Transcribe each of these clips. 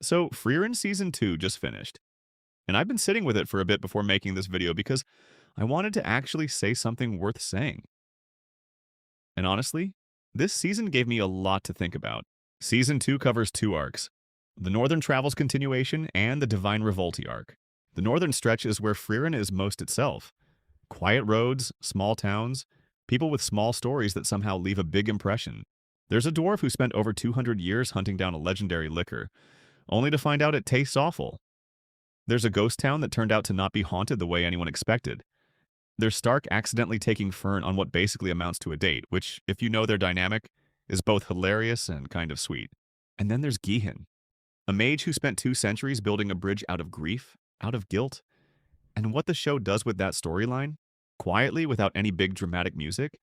So, Frieren Season 2 just finished, and I've been sitting with it for a bit before making this video because I wanted to actually say something worth saying. And honestly, this season gave me a lot to think about. Season 2 covers two arcs, the Northern Travels continuation and the Divine Revolti arc. The northern stretch is where Frieren is most itself. Quiet roads, small towns, people with small stories that somehow leave a big impression. There's a dwarf who spent over 200 years hunting down a legendary liquor, only to find out it tastes awful. There's a ghost town that turned out to not be haunted the way anyone expected. There's Stark accidentally taking Fern on what basically amounts to a date, which, if you know their dynamic, is both hilarious and kind of sweet. And then there's Gihin, a mage who spent 2 centuries building a bridge out of grief, out of guilt. And what the show does with that storyline, quietly without any big dramatic music,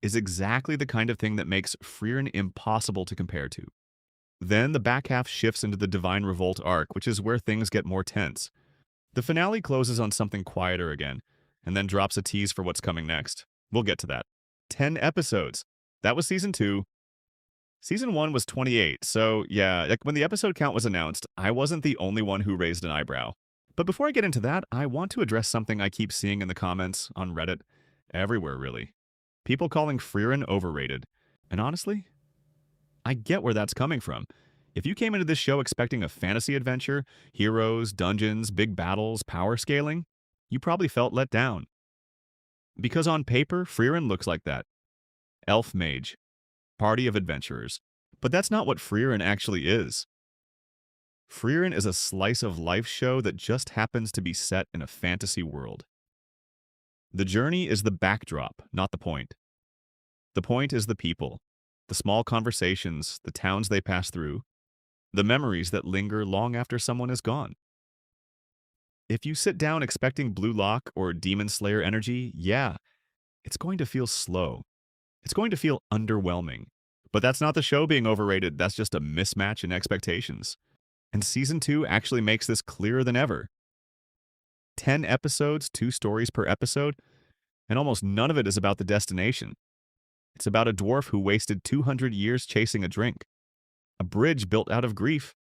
is exactly the kind of thing that makes Frieren impossible to compare to. Then the back half shifts into the Divine Revolt arc, which is where things get more tense. The finale closes on something quieter again, and then drops a tease for what's coming next. We'll get to that. 10 episodes. That was season 2. Season 1 was 28, so yeah, like when the episode count was announced, I wasn't the only one who raised an eyebrow. But before I get into that, I want to address something I keep seeing in the comments, on Reddit, everywhere really. People calling Frieren overrated. And honestly, I get where that's coming from. If you came into this show expecting a fantasy adventure, heroes, dungeons, big battles, power scaling, you probably felt let down. Because on paper, Frieren looks like that. Elf mage, party of adventurers. But that's not what Frieren actually is. Frieren is a slice of life show that just happens to be set in a fantasy world. The journey is the backdrop, not the point. The point is the people, the small conversations, the towns they pass through, the memories that linger long after someone is gone. If you sit down expecting Blue Lock or Demon Slayer energy, yeah, it's going to feel slow. It's going to feel underwhelming. But that's not the show being overrated, that's just a mismatch in expectations. And Season 2 actually makes this clearer than ever. 10 episodes, 2 stories per episode, and almost none of it is about the destination. It's about a dwarf who wasted 200 years chasing a drink, a bridge built out of grief,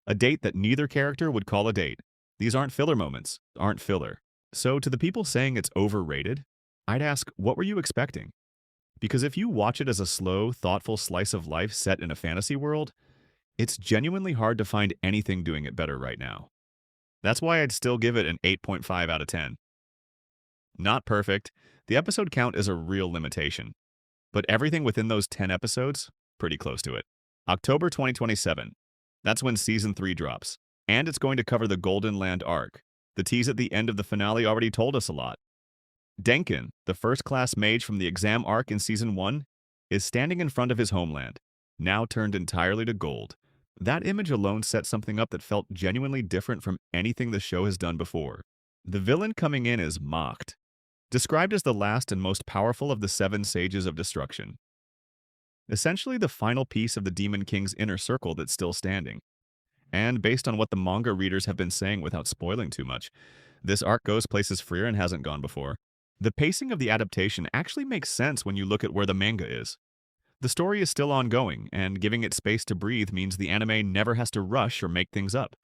a date that neither character would call a date. These aren't filler moments, aren't filler. So to the people saying it's overrated, I'd ask, what were you expecting? Because if you watch it as a slow, thoughtful slice of life set in a fantasy world, it's genuinely hard to find anything doing it better right now. That's why I'd still give it an 8.5 out of 10. Not perfect, the episode count is a real limitation. But everything within those 10 episodes, pretty close to it. October 2027, that's when Season 3 drops. And it's going to cover the Golden Land arc. The tease at the end of the finale already told us a lot. Denkin, the first-class mage from the exam arc in Season 1, is standing in front of his homeland, now turned entirely to gold. That image alone set something up that felt genuinely different from anything the show has done before. The villain coming in is mocked, described as the last and most powerful of the 7 sages of destruction. Essentially the final piece of the Demon King's inner circle that's still standing. And based on what the manga readers have been saying without spoiling too much, this arc goes places Frieren hasn't gone before. The pacing of the adaptation actually makes sense when you look at where the manga is. The story is still ongoing, and giving it space to breathe means the anime never has to rush or make things up.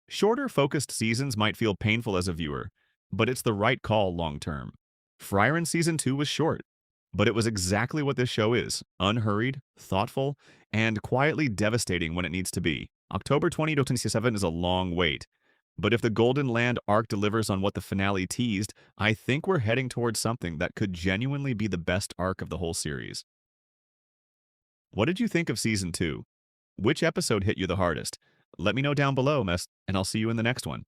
Shorter, focused seasons might feel painful as a viewer, but it's the right call long-term. Frieren Season 2 was short, but it was exactly what this show is: unhurried, thoughtful, and quietly devastating when it needs to be. October 2027 is a long wait, but if the Golden Land arc delivers on what the finale teased, I think we're heading towards something that could genuinely be the best arc of the whole series. What did you think of Season 2? Which episode hit you the hardest? Let me know down below, and I'll see you in the next one.